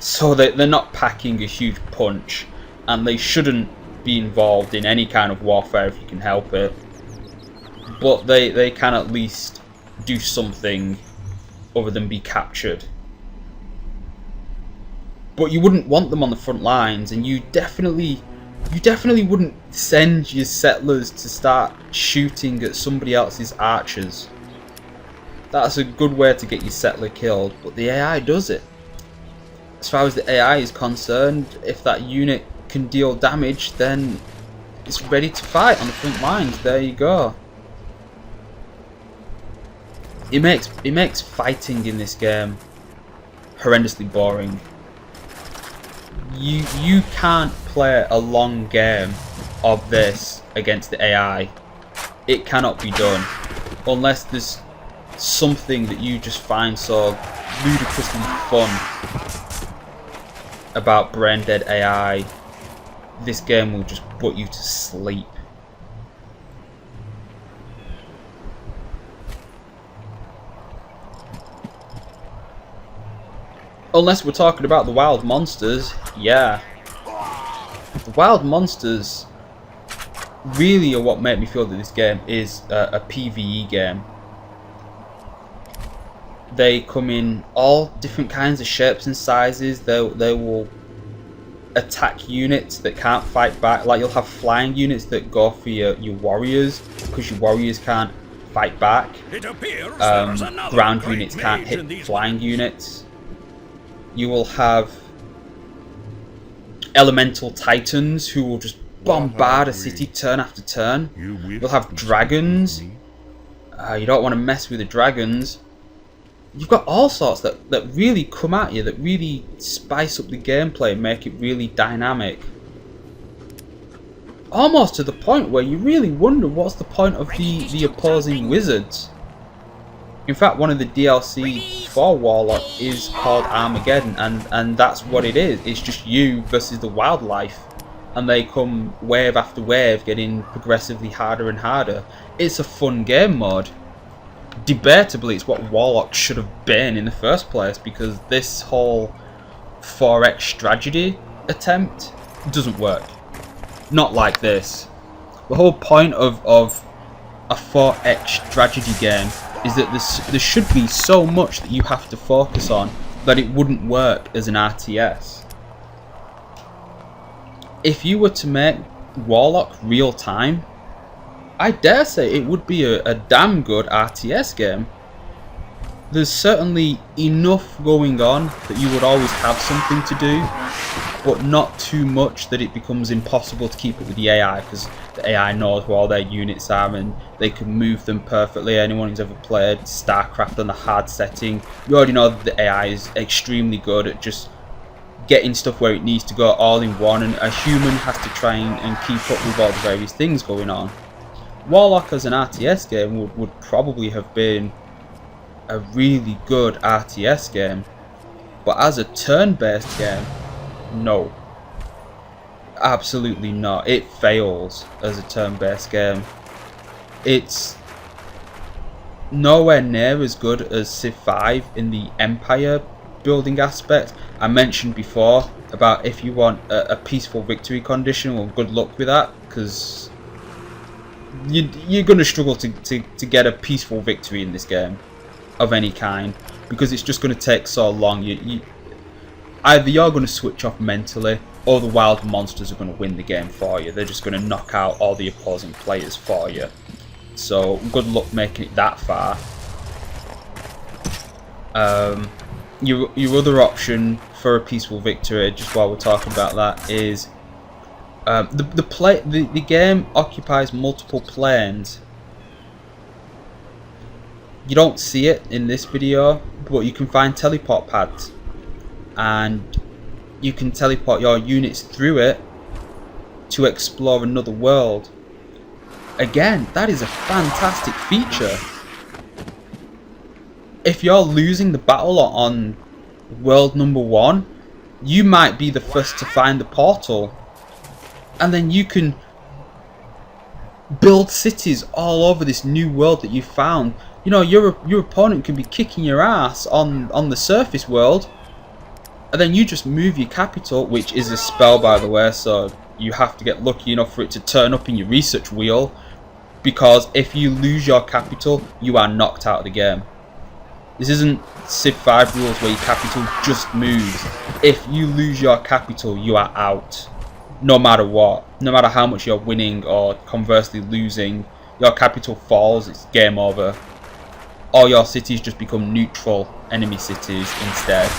Speaker 1: So they're not packing a huge punch, and they shouldn't be involved in any kind of warfare if you can help it. But they can at least do something other than be captured. But you wouldn't want them on the front lines, and you definitely wouldn't send your settlers to start shooting at somebody else's archers. That's a good way to get your settler killed, but the AI does it. As far as the AI is concerned, if that unit can deal damage, then it's ready to fight on the front lines. There you go. It makes fighting in this game horrendously boring. You can't play a long game of this against the AI. It cannot be done unless there's something that you just find so ludicrously fun about brain dead AI. This game will just put you to sleep. Unless we're talking about the wild monsters, yeah. The wild monsters really are what make me feel that this game is a PvE game. They come in all different kinds of shapes and sizes. They will attack units that can't fight back. Like, you'll have flying units that go for your warriors, because your warriors can't fight back. Ground units can't hit flying units. You will have elemental titans who will just bombard a city turn after turn. You'll have dragons. You don't want to mess with the dragons. You've got all sorts that really come at you, that really spice up the gameplay and make it really dynamic. Almost to the point where you really wonder what's the point of the opposing wizards. In fact, one of the DLC for Warlock is called Armageddon, and that's what it is. It's just you versus the wildlife, and they come wave after wave, getting progressively harder and harder. It's a fun game mode. Debatably, it's what Warlock should have been in the first place, because this whole 4x strategy attempt doesn't work. Not like this. The whole point of a 4x strategy game is that there should be so much that you have to focus on that it wouldn't work as an RTS. If you were to make Warlock real time, I dare say it would be a damn good RTS game. There's certainly enough going on that you would always have something to do, but not too much that it becomes impossible to keep up with the AI, because the AI knows where all their units are and they can move them perfectly. Anyone who's ever played StarCraft on the hard setting, you already know that the AI is extremely good at just getting stuff where it needs to go all in one, and a human has to try and keep up with all the various things going on. Warlock as an RTS game would probably have been a really good RTS game, but as a turn-based game, no. Absolutely not. It fails as a turn-based game. It's nowhere near as good as Civ 5 in the empire building aspect. I mentioned before about if you want a peaceful victory condition, well, good luck with that, because you're going to struggle to get a peaceful victory in this game of any kind, because it's just going to take so long. Either you're going to switch off mentally, or the wild monsters are going to win the game for you. They're just going to knock out all the opposing players for you. So good luck making it that far. Your other option for a peaceful victory, just while we're talking about that, is the game occupies multiple planes. You don't see it in this video, but you can find teleport pads, and you can teleport your units through it to explore another world. Again, that is a fantastic feature. If you're losing the battle on world number 1, you might be the first to find the portal, and then you can build cities all over this new world that you found. You know, your opponent can be kicking your ass on the surface world, and then you just move your capital, which is a spell, by the way, so you have to get lucky enough for it to turn up in your research wheel, because if you lose your capital, you are knocked out of the game. This isn't Civ 5 rules where your capital just moves. If you lose your capital, you are out. No matter what. No matter how much you're winning or conversely losing, your capital falls, it's game over. All your cities just become neutral enemy cities instead.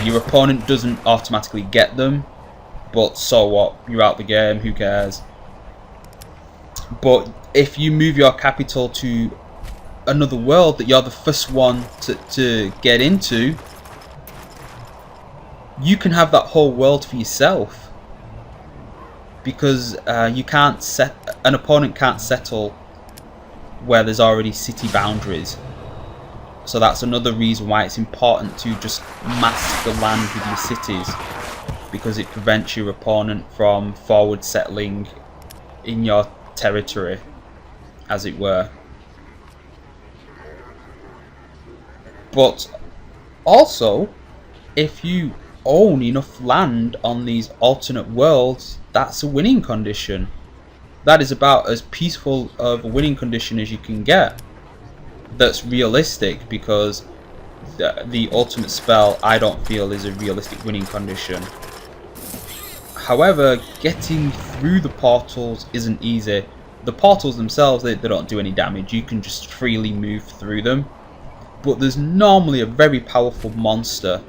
Speaker 1: Your opponent doesn't automatically get them, but so what? You're out the game, who cares? But if you move your capital to another world that you're the first one to get into, you can have that whole world for yourself, because an opponent can't settle where there's already city boundaries. So that's another reason why it's important to just mask the land with your cities, because it prevents your opponent from forward settling in your territory, as it were. But also, if you own enough land on these alternate worlds, that's a winning condition. That is about as peaceful of a winning condition as you can get. That's realistic, because the ultimate spell I don't feel is a realistic winning condition. However, getting through the portals isn't easy. The portals themselves, they don't do any damage. You can just freely move through them. But there's normally a very powerful monster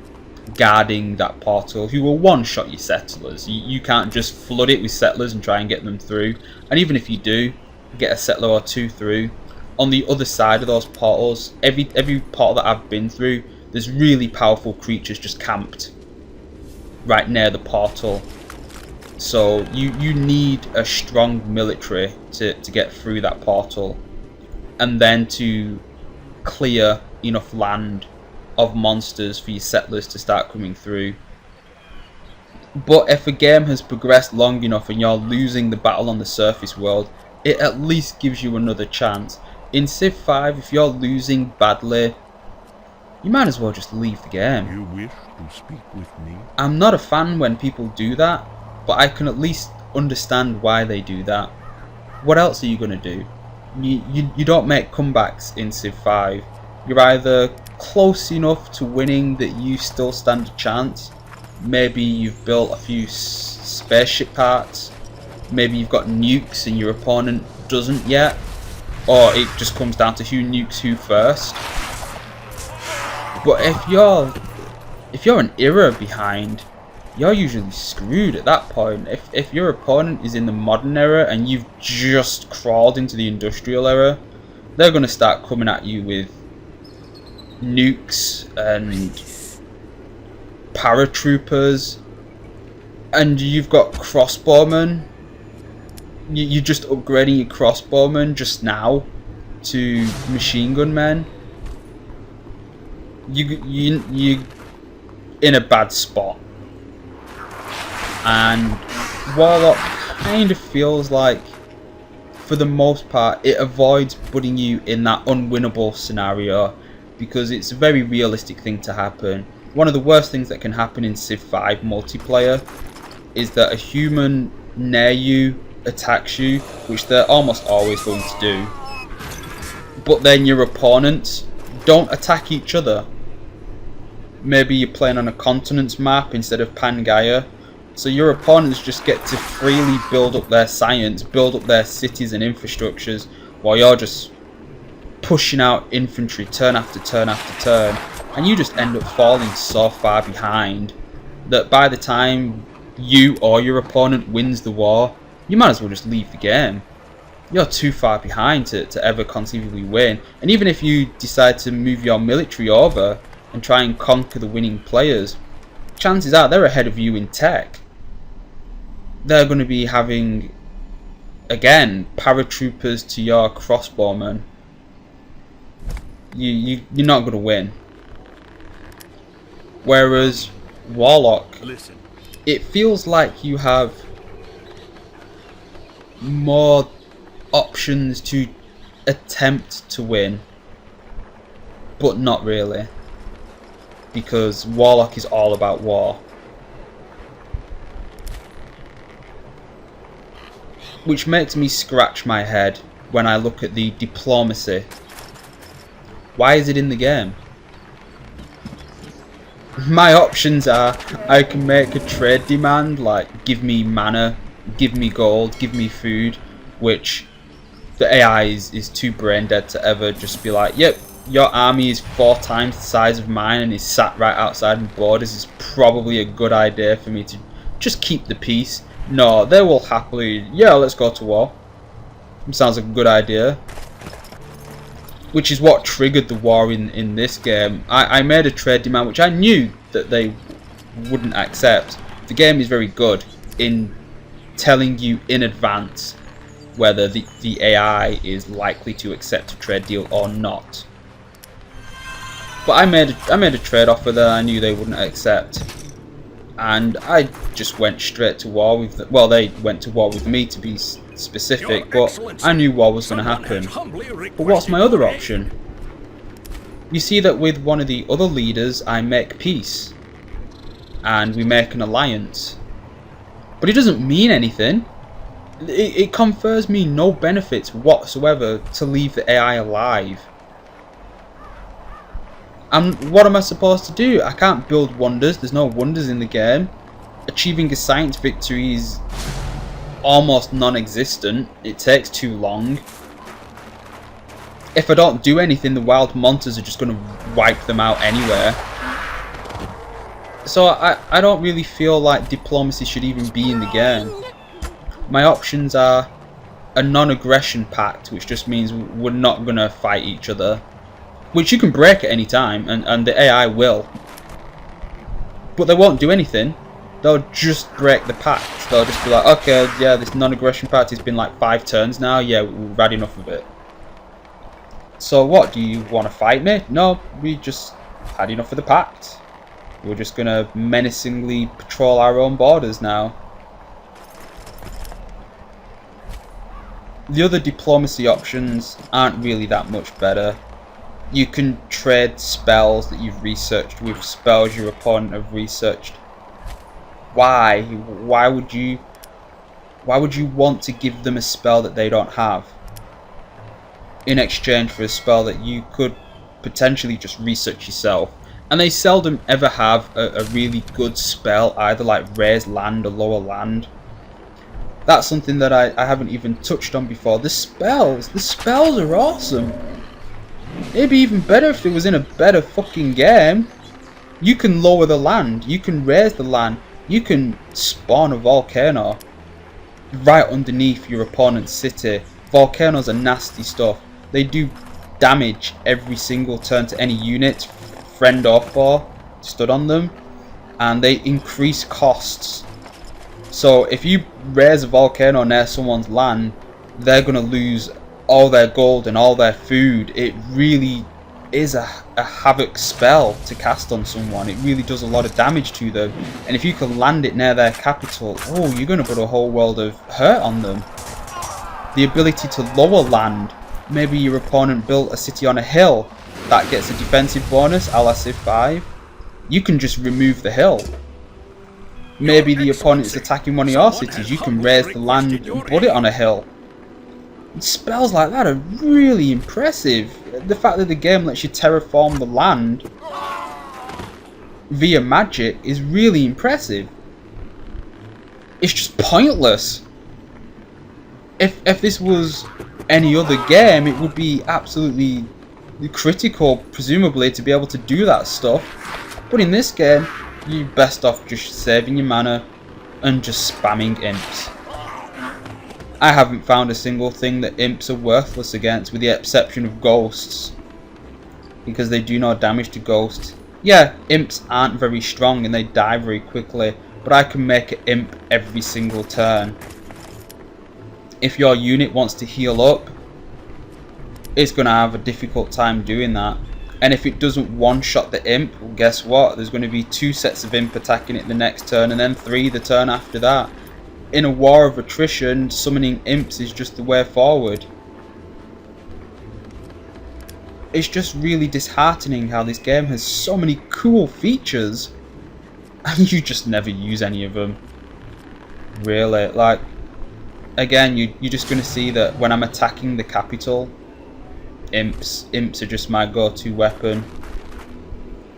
Speaker 1: guarding that portal who will one-shot your settlers. You can't just flood it with settlers and try and get them through. And even if you do get a settler or two through, on the other side of those portals, every portal that I've been through, there's really powerful creatures just camped right near the portal. So you need a strong military to get through that portal, and then to clear enough land of monsters for your settlers to start coming through. But if a game has progressed long enough and you're losing the battle on the surface world, it at least gives you another chance. In Civ 5, if you're losing badly, you might as well just leave the game.
Speaker 2: You wish to speak with me?
Speaker 1: I'm not a fan when people do that, but I can at least understand why they do that. What else are you going to do? You don't make comebacks in Civ 5. You're either close enough to winning that you still stand a chance. Maybe you've built a few spaceship parts. Maybe you've got nukes and your opponent doesn't yet. Or it just comes down to who nukes who first. But if you're an era behind, you're usually screwed at that point. If your opponent is in the modern era and you've just crawled into the industrial era, they're going to start coming at you with nukes and paratroopers, and you've got crossbowmen. You're just upgrading your crossbowmen just now to machine gun men. You in a bad spot. And Warlock kind of feels like, for the most part, it avoids putting you in that unwinnable scenario, because it's a very realistic thing to happen. One of the worst things that can happen in Civ 5 multiplayer is that a human near you attacks you, which they're almost always going to do, but then your opponents don't attack each other. Maybe you're playing on a continent's map instead of Pangaea, so your opponents just get to freely build up their science, build up their cities and infrastructures, while you're just pushing out infantry turn after turn after turn, and you just end up falling so far behind that by the time you or your opponent wins the war, you might as well just leave the game. You're too far behind to ever conceivably win. And even if you decide to move your military over and try and conquer the winning players, chances are they're ahead of you in tech. They're going to be having, again, paratroopers to your crossbowmen. You're not going to win. Whereas Warlock, it feels like you have more options to attempt to win, but not really, because Warlock is all about war. Which makes me scratch my head when I look at the diplomacy. Why is it in the game? My options are, I can make a trade demand like give me mana, give me gold, give me food, which the AI is too brain dead to ever just be like, yep, your army is 4 times the size of mine and is sat right outside my borders, is probably a good idea for me to just keep the peace. No, they will happily, yeah, let's go to war. Sounds like a good idea. Which is what triggered the war in this game. I made a trade demand which I knew that they wouldn't accept. The game is very good in telling you in advance whether the AI is likely to accept a trade deal or not. But I made a trade offer that I knew they wouldn't accept, and I just went straight to war with them. Well, they went to war with me, to be specific, but I knew war was going to happen. But what's my other option? You see that with one of the other leaders I make peace. and we make an alliance. But it doesn't mean anything. It confers me no benefits whatsoever to leave the AI alive. And what am I supposed to do? I can't build wonders. There's no wonders in the game. Achieving a science victory is almost non-existent. It takes too long. If I don't do anything, the wild monsters are just going to wipe them out anywhere. So I don't really feel like diplomacy should even be in the game. My options are a non-aggression pact, which just means we're not going to fight each other, which you can break at any time, and the AI will. But they won't do anything. They'll just break the pact. They'll just be like, okay, yeah, this non-aggression pact has been like 5 turns now, yeah, we've had enough of it. So what, do you want to fight me? No, we just had enough of the pact. We're just going to menacingly patrol our own borders now. The other diplomacy options aren't really that much better. You can trade spells that you've researched with spells your opponent have researched. Why? Why would you want to give them a spell that they don't have in exchange for a spell that you could potentially just research yourself? And they seldom ever have a really good spell, either like raise land or lower land. That's something that I haven't even touched on before. The spells are awesome. It'd be even better if it was in a better fucking game. You can lower the land, you can raise the land, you can spawn a volcano right underneath your opponent's city. Volcanoes are nasty stuff. They do damage every single turn to any unit, friend or foe, stood on them, and they increase costs. So if you raise a volcano near someone's land, they're going to lose all their gold and all their food. It really is a havoc spell to cast on someone. It really does a lot of damage to them. And if you can land it near their capital, oh, you're going to put a whole world of hurt on them. The ability to lower land. Maybe your opponent built a city on a hill that gets a defensive bonus, a la Civ 5. You can just remove the hill. Maybe the opponent is attacking one of your cities. You can raise the land and put it on a hill. Spells like that are really impressive. The fact that the game lets you terraform the land via magic is really impressive. It's just pointless. If this was any other game, it would be absolutely critical, presumably, to be able to do that stuff. But in this game, you're best off just saving your mana and just spamming imps. I haven't found a single thing that imps are worthless against, with the exception of ghosts, because they do no damage to ghosts. Yeah, imps aren't very strong and they die very quickly, but I can make an imp every single turn. If your unit wants to heal up, it's going to have a difficult time doing that. And if it doesn't one-shot the imp, well, guess what? There's going to be 2 sets of imp attacking it the next turn, and then 3 the turn after that. In a war of attrition, summoning imps is just the way forward. It's just really disheartening how this game has so many cool features, and you just never use any of them. Really, like, again, you're just going to see that when I'm attacking the capital, imps are just my go-to weapon.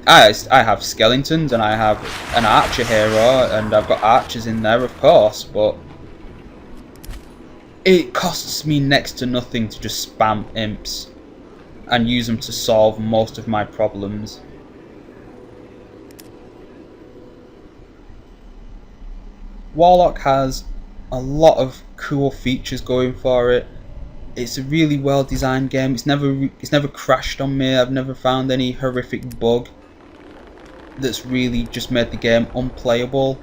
Speaker 1: I have skeletons and I have an archer hero, and I've got archers in there, of course, but it costs me next to nothing to just spam imps and use them to solve most of my problems. Warlock has a lot of cool features going for it. It's a really well designed game. It's never crashed on me. I've never found any horrific bug that's really just made the game unplayable.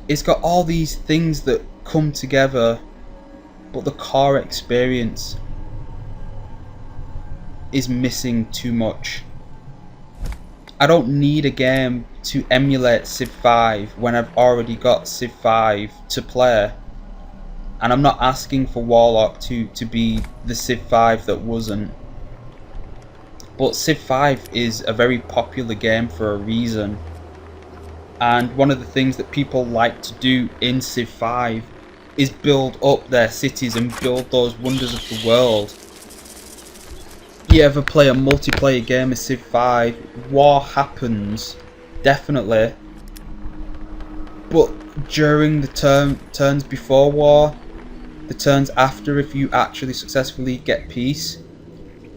Speaker 1: It's got all these things that come together, but the core experience is missing too much. I don't need a game to emulate Civ 5 when I've already got Civ 5 to play. And I'm not asking for Warlock to be the Civ 5 that wasn't. But Civ 5 is a very popular game for a reason. And one of the things that people like to do in Civ 5 is build up their cities and build those wonders of the world. You ever play a multiplayer game of Civ 5, war happens, definitely. But during the turns before war, the turns after, if you actually successfully get peace,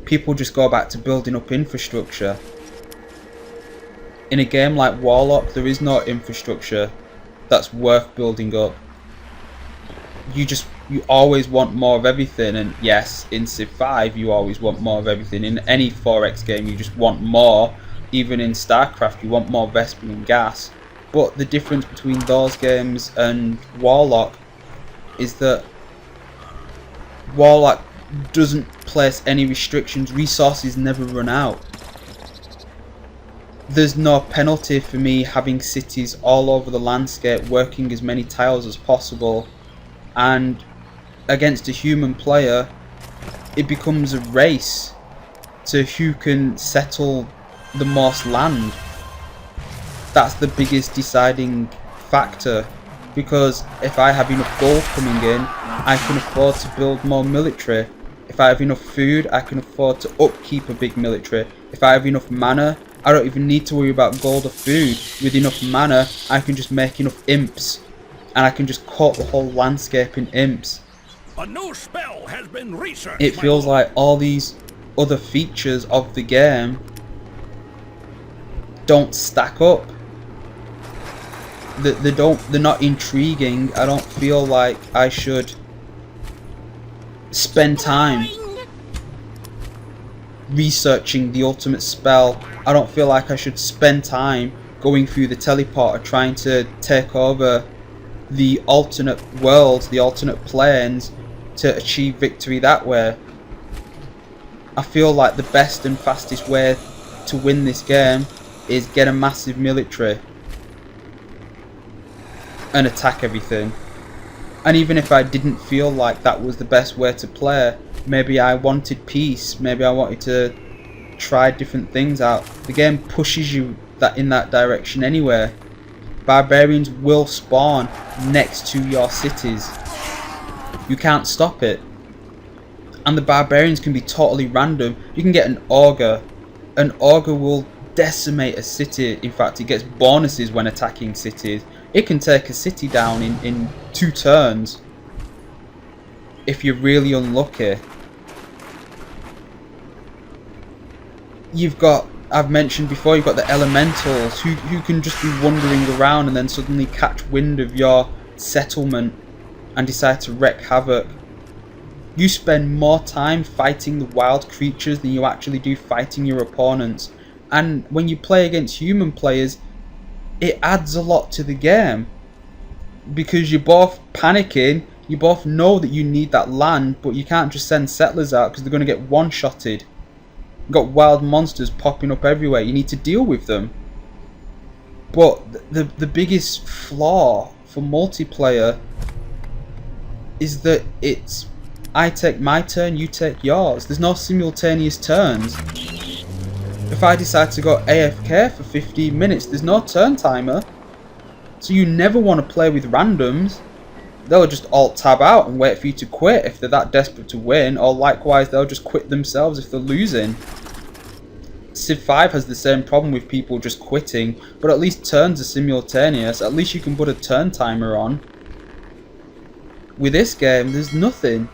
Speaker 1: people just go back to building up infrastructure. In a game like Warlock, there is no infrastructure that's worth building up. You always want more of everything, and yes, in Civ 5 you always want more of everything. In any 4X game you just want more. Even in StarCraft you want more Vespian gas. But the difference between those games and Warlock is that Warlock doesn't place any restrictions. Resources never run out. There's no penalty for me having cities all over the landscape, working as many tiles as possible, and against a human player it becomes a race to who can settle the most land. That's the biggest deciding factor, because if I have enough gold coming in, I can afford to build more military. If I have enough food, I can afford to upkeep a big military. If I have enough mana, I don't even need to worry about gold or food. With enough mana, I can just make enough imps, and I can just coat the whole landscape in imps.
Speaker 2: A new spell has been researched.
Speaker 1: It feels like all these other features of the game don't stack up. They're not intriguing. I don't feel like I should spend time researching the ultimate spell. I don't feel like I should spend time going through the teleporter trying to take over the alternate worlds, the alternate planes, to achieve victory that way. I feel like the best and fastest way to win this game is get a massive military and attack everything. And even if I didn't feel like that was the best way to play, maybe I wanted peace, maybe I wanted to try different things out, the game pushes you in that direction anyway. Barbarians will spawn next to your cities. You can't stop it. And the barbarians can be totally random. You can get an ogre. An ogre will decimate a city. In fact, it gets bonuses when attacking cities. It can take a city down in 2 turns if you're really unlucky. You've got, I've mentioned before, you've got the elementals who can just be wandering around and then suddenly catch wind of your settlement and decide to wreak havoc. You spend more time fighting the wild creatures than you actually do fighting your opponents. And when you play against human players, it adds a lot to the game, because you're both panicking, you both know that you need that land, but you can't just send settlers out because they're going to get one-shotted. You've got wild monsters popping up everywhere, you need to deal with them. But the biggest flaw for multiplayer is that it's I take my turn, you take yours. There's no simultaneous turns. If I decide to go AFK for 15 minutes, there's no turn timer. So you never want to play with randoms. They'll just alt-tab out and wait for you to quit if they're that desperate to win, or likewise they'll just quit themselves if they're losing. Civ 5 has the same problem with people just quitting, but at least turns are simultaneous. At least you can put a turn timer on. With this game, there's nothing.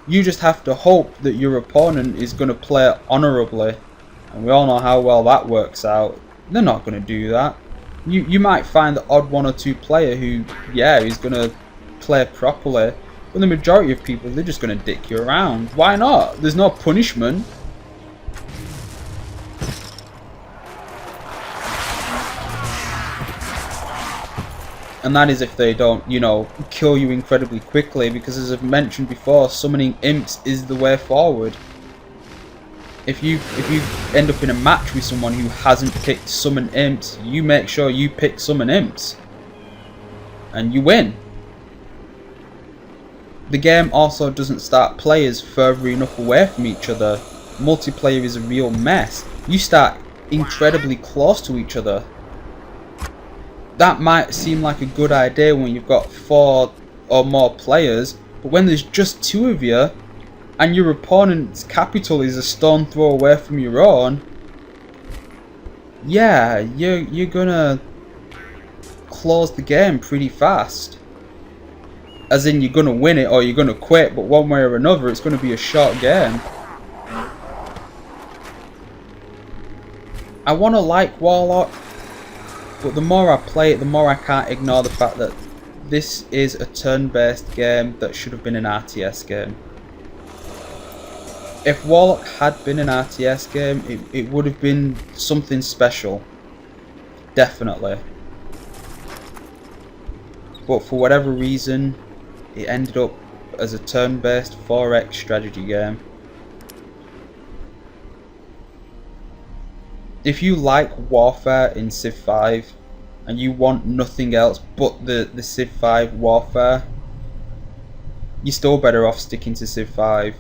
Speaker 1: You just have to hope that your opponent is going to play honourably. And we all know how well that works out. They're not going to do that. You might find the odd 1 or 2 player who, yeah, is going to play properly. But the majority of people, they're just going to dick you around. Why not? There's no punishment. And that is if they don't, you know, kill you incredibly quickly, because as I've mentioned before, summoning imps is the way forward. If you end up in a match with someone who hasn't picked summon imps, you make sure you pick summon imps. And you win. The game also doesn't start players further enough away from each other. Multiplayer is a real mess. You start incredibly close to each other. that might seem like a good idea when you've got 4 or more players, but when there's just 2 of you and your opponent's capital is a stone throw away from your own, yeah, you're gonna close the game pretty fast. As in, you're gonna win it or you're gonna quit, but one way or another it's gonna be a short game. I wanna like Warlock, but the more I play it, the more I can't ignore the fact that this is a turn-based game that should have been an RTS game. If Warlock had been an RTS game, it would have been something special. Definitely. But for whatever reason, it ended up as a turn-based 4X strategy game. If you like Warfare in Civ 5 and you want nothing else but the Civ 5 Warfare, you're still better off sticking to Civ 5.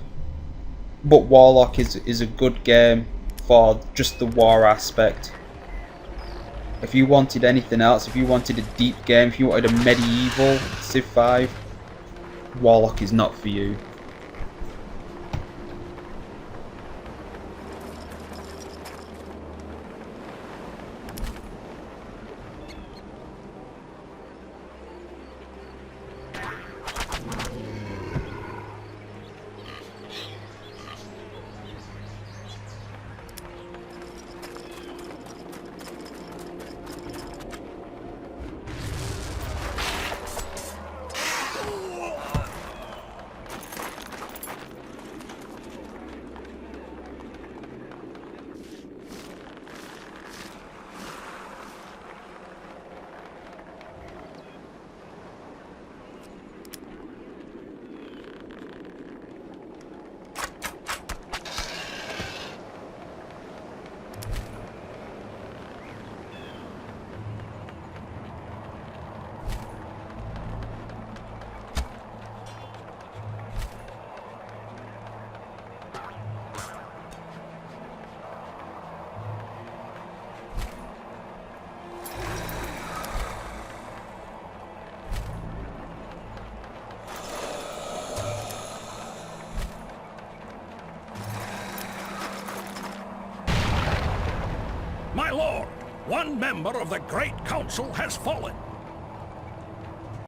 Speaker 1: But Warlock is a good game for just the war aspect. If you wanted anything else, if you wanted a deep game, if you wanted a medieval Civ 5, Warlock is not for you.
Speaker 2: My lord, one member of the Great Council has fallen.